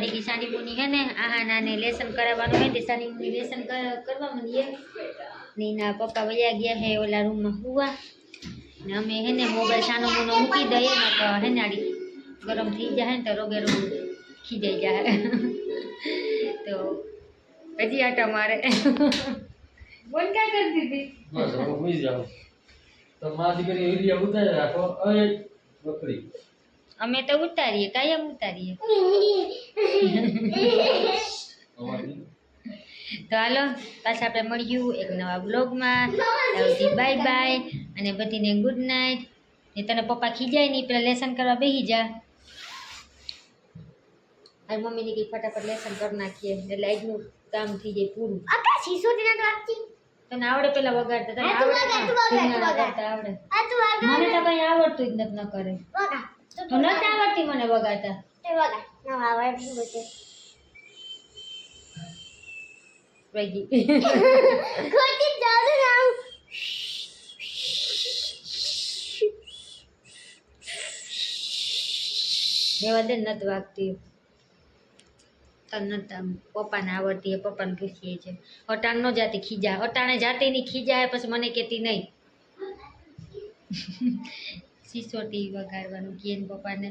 દીકરી સાની મુની है ने आहाना ने लेसन करावવાનું है તે સાની મુની લેसन કરવા માંડીએ ને ના પપ્પા વયા ગયા હે ઓલા રૂમમાં હુવા ને અમે હે ને મોબાઈલ સાનો મુનો મૂકી દઈએ ને તો હે ને આડી ગરમ થઈ જાય ને તો રોગે રોગ ખીજાઈ જાય તો હજી આટા મારે બોલ ક્યાં કરતી હતી બસ હું સુઈ જાઉં તો માં દીકરી એરિયા ઉતારી રાખો અરે બકરી અમે તો ઉતારીએ કાયમ ઉતારીએ તો હાલો પાછા આપણે મળ્યું એક નવા બ્લોગમાં બાય બાય અને બધીને ગુડ નાઇટ ને તને પપ્પા ખીજાય નહીં પેલા લેસન કરવા બેસી જા આ મમ્મીની કંઈક ફટાફટ લેસન કરી નાખીએ એટલે આજનું કામ થઈ જાય પૂરું તને આવડે પેલા વગાડતા તને આવડે મને તો કઈ આવડતું જ નથી ન કરે તો નથી આવડતી મને વગાડતા વગી રેવા દે નથી વાગતી તને પપ્પાને આવડતી એ પપ્પાને પૂછીએ છે અટાણ ન જાતી ખીજા અટાણે જાતી ની ખીજા પછી મને કહેતી નહીં સિસોટી વગાડવાનું કહે ને પપ્પાને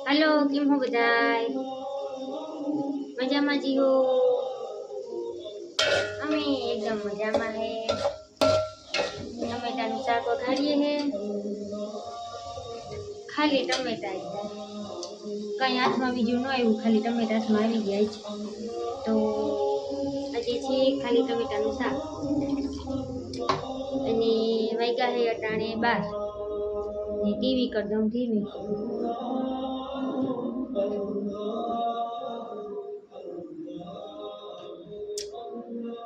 हेलो केम हो बधाय मजाમાં જીઓ અમે એકદમ મજામાં હે ટમેટાનું શાક વઘારીએ હે ખાલી ટમેટા કંઈ હાથમાં બીજું ન આવ્યું ખાલી ટમેટા હાથમાં આવી ગયા છે તો આજે છે ખાલી ટમેટાનું શાક અને વાગ્યા હે અટાણે 12 ને ટીવી કરી દઉં ધીમી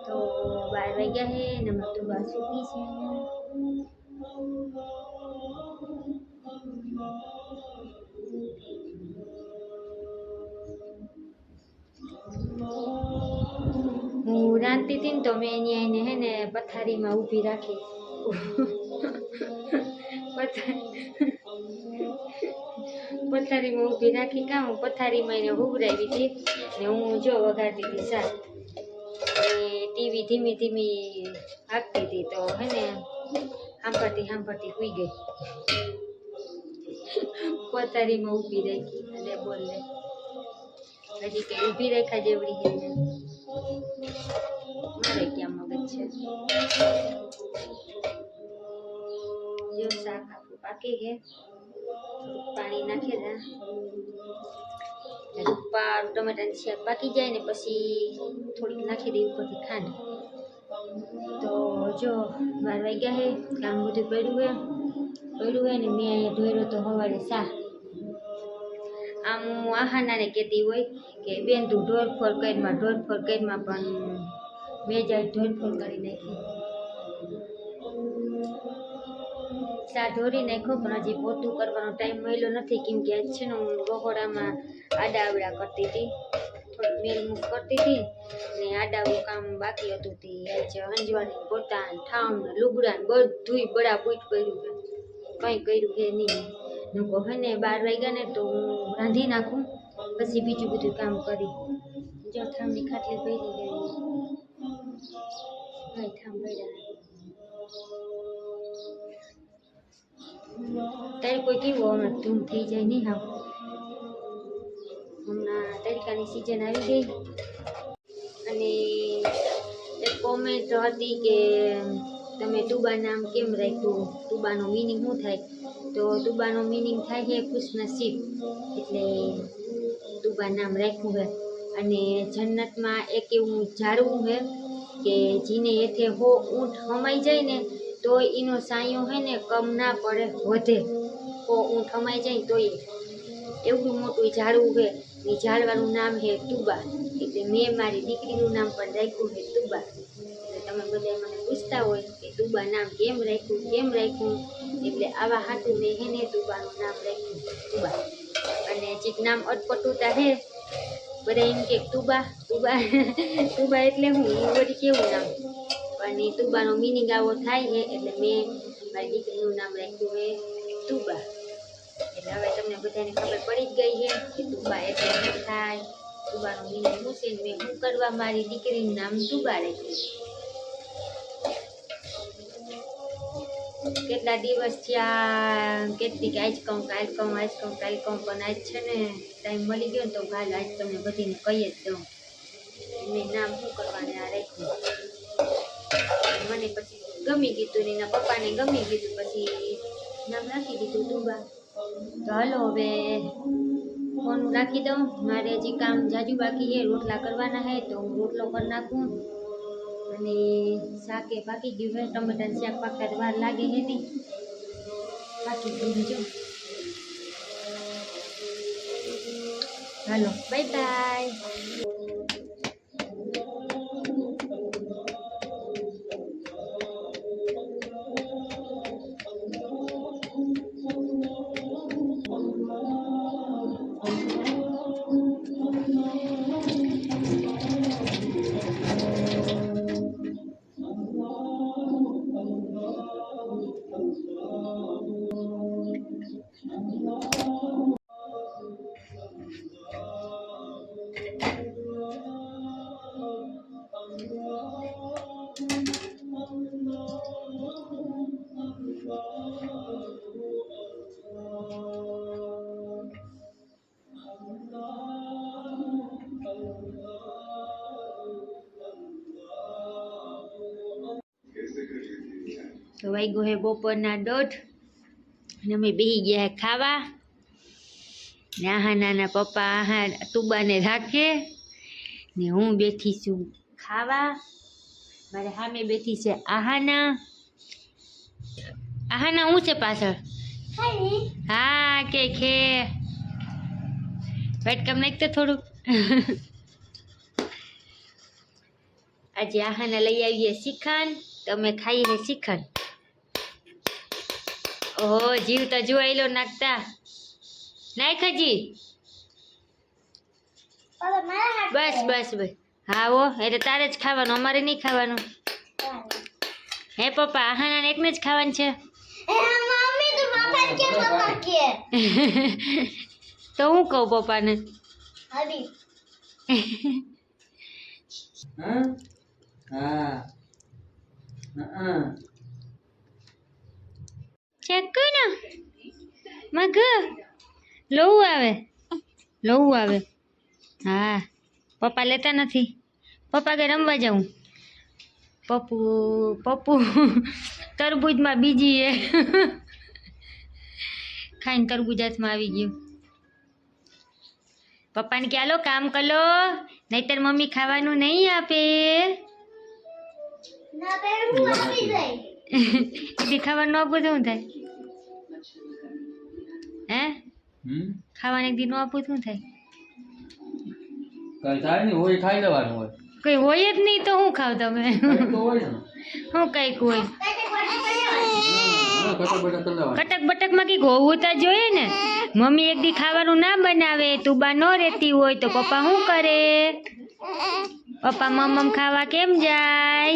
તો 12 વાગ્યા હે ને મતું બા સૂતી છે હું રાંધતી હતી ને તો મેં અહીંયા એને હે ને પથારીમાં ઊભી રાખી પથારીમાં ઊભી રાખી કામ પથારીમાં એને ઉભરાવી હતી ને હું જો વગાડતી હતી શાક ટીવી ધીમી ધીમી હાંકતી હતી તો હે ને સાંભળતી સુઈ ગઈ પથારીમાં ઊભી રાખી અને બોલે હજી કઈ ઊભી રાખ્યા જેવડી હે ને મારે ક્યાં મગજ છે જો શાક આપણું પાકી છે પાણી નાખી દે ટમેટાની શાક પાકી જાય ને પછી થોડીક નાખી દઈ ઉપરથી ખાંડ તો જો 12 વાગ્યા છે કામ બધું પડ્યું હે ને મેં અહીંયા ધોયરો તો સવારે શાક આમ હું આહાનાને કહેતી હોય કે બેન તું ઢોરફોર કરીમાં પણ મેં જાય ઢોરફોર કરી નાખી શા ધોરી નાખ્યો પણ હજી પોતું કરવાનો ટાઈમ મળ્યો નથી કેમ કે આજ છે ને હું રહોડામાં આડાવડા કરતી હતી થોડીક મેલમૂક કરતી હતી ને આડાવડું કામ બાકી હતું તે આજ હંજવાણી પોતા ઠામ ને લુગડા ને બધુંય બડા બૂટ કર્યું કંઈ કર્યું કે નહીં હું કહું હે ને 12 વાગ્યા ને તો હું રાંધી નાખું પછી બીજું બધું કામ કરી જો ઠામની ખાટલી ભરી ગઈ ઠામ ભર્યા તારે કોઈ કેવું હમણાં ધૂમ થઈ જાય નહીં હા હમણાં તડકાની સિઝન આવી ગઈ અને એક કોમેન્ટ હતી કે તમે ટુબા નામ કેમ રાખ્યું ટુબાનો મિનિંગ શું થાય તો ટુબાનો મિનિંગ થાય છે ખુશનસીબ એટલે ટુબા નામ રાખ્યું છે અને જન્નતમાં એક એવું ઝાડવું છે કે જીને એથે હો ઊંટ હમાઈ જાય ને તો એનો સાયો હે ને કમ ના પડે, વધે. તો હું થમાઈ જાય તોય એવડું મોટું ઝાડવું છે. એ ઝાડવાનું નામ છે તુબા. એટલે મેં મારી દીકરીનું નામ પણ રાખ્યું છે તુબા. એટલે તમે બધા મને પૂછતા હોય કે તુબા નામ કેમ રાખ્યું, એટલે આવા હાટું મેં હે ને તુબાનું નામ રાખ્યું તુબા. અને ચીક નામ અટપટુતા છે, બધા એમ કે તુબા તુબા તુબા એટલે હું વળી કેવું નામ, પણ એ તુબાનો મિનિંગ આવો થાય છે. એટલે મેં મારી દીકરીનું નામ રાખ્યું છે તુબા. એટલે હવે તમને બધાને ખબર પડી જ ગઈ છે કે તુબા એટલે શું થાય, તુબાનું મિનિંગ શું છે. મેં શું કરવા મારી દીકરીનું નામ તુબા રાખ્યું. કેટલા દિવસ થયા કેટલી આજ કહું કાલ કહું પણ આજ છે ને ટાઈમ મળી ગયો ને તો કાલ આજ તમને બધીને કહી જ દઉં મેં નામ શું કરવાને આ રાખ્યું. મને પછી ગમી ગયું ને એના પપ્પાને ગમી ગયું, પછી નામ રાખી દીધું તુબા. તો હાલો હવે ફોન રાખી દઉં, મારે હજી કામ જાજુ બાકી છે, રોટલા કરવાના છે તો હું રોટલો કરી નાખું. અને શાકે પાકી ગયું છે, ટમેટાનું શાક પાકતા વાર લાગે છે નહીં, પાકી ગયું જો. હાલો બાય બાય. તો વાગ્યો હે બપોરના 1:30 અને અમે બેસી ગયા ખાવા. ને આહાનાના પપ્પા આહા તુબાને રાખે ને હું બેઠી છું ખાવા. મારે સામે બેઠી છે આહાના. આહાના હું છે પાછળ? હા કે ખે વેટકમ નાખતો થોડુંક. આજે આહાના લઈ આવીએ શ્રીખંડ, તમે ખાઈએ શ્રીખંડ. ઓહો જીવ તો જોયેલો નાખતા નાખ હજી. બસ બસ બસ હા હો, એટલે તારે જ ખાવાનું, અમારે નહીં ખાવાનું. હે પપ્પા આહાના એકને જ ખાવાનું છે. તો હું કહું પપ્પાને? ચક્કુ ના મગ લોવું આવે. હા પપ્પા લેતા નથી, પપ્પા કે રમવા જાઉં. પપ્પુ તરબૂજમાં બીજી એ ખાઈને તરબૂજ હાથમાં આવી ગયું. પપ્પાને કે હાલો કામ કરો, નહીતર મમ્મી ખાવાનું નહીં આપે. ખાવાનું આપવું શું થાય? હે ખાવાનું એક દી નો આપવું શું થાય? કઈ થાય નહીં, હોય ખાઈ લેવાનું હોય. કઈ હોય જ નહીં તો હું ખાવ તમે? તો હોય ને શું કઈક હોય? કટક બટકમાં કંઈક હોવું તો જોઈએ ને. મમ્મી એક દી ખાવાનું ના બનાવે, તુબા ન રહેતી હોય તો પપ્પા શું કરે? પપ્પા મમ ખાવા કેમ જાય?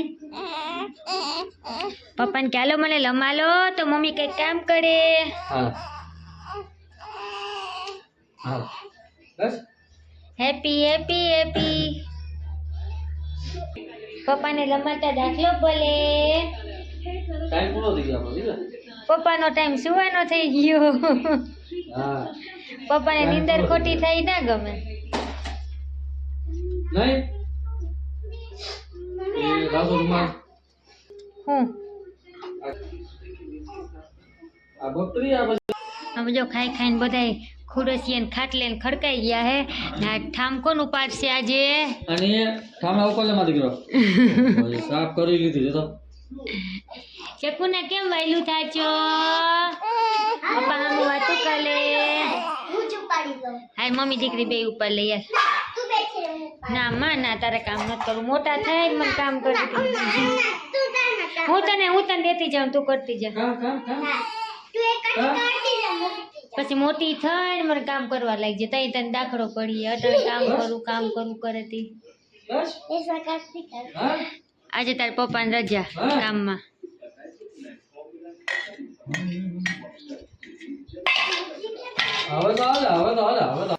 પપ્પાને ચાલો મને લમાલો તો મમ્મી કંઈક કામ કરે. Happy happy happy. પપ્પાને લમાતા દાખલો બોલે. ટાઈમ પૂરો થઈ ગયો આપણો. પપ્પાનો ટાઈમ સુવાનો થઈ ગયો. પપ્પાને નીંદર ખોટી થઈ ના ગમે. નહીં એ રાસુમાં હું આ બકરી આ હવે જો ખાઈ ખાઈને બધાય ખુરશીને ખાટલે ને ખડકાઈ ગયા હે. ને આ ઠામ કોણ ઉપાડશે આજે? અને ઠામા ઉપર લેમાં દીકરો સાફ કરી લીધી તો ચકુને કેમ વાયલું થાચો પપ્પા હમ વાતું કરે હાય મમ્મી દીકરી બે ઉપર લે યાર ના માં ના તારે કામ નથી કરું મોટા થાય ને મને કામ કરતી હું તને દેતી જાઉં તું કરતી જા પછી મોટી થઈને મને કામ કરવા લાગી જાય તઈ તને દાખલો પડી અટલ કામ કરું કરે તી આજે તાર પપ્પાને રજા કામમાં હવે તો હાલે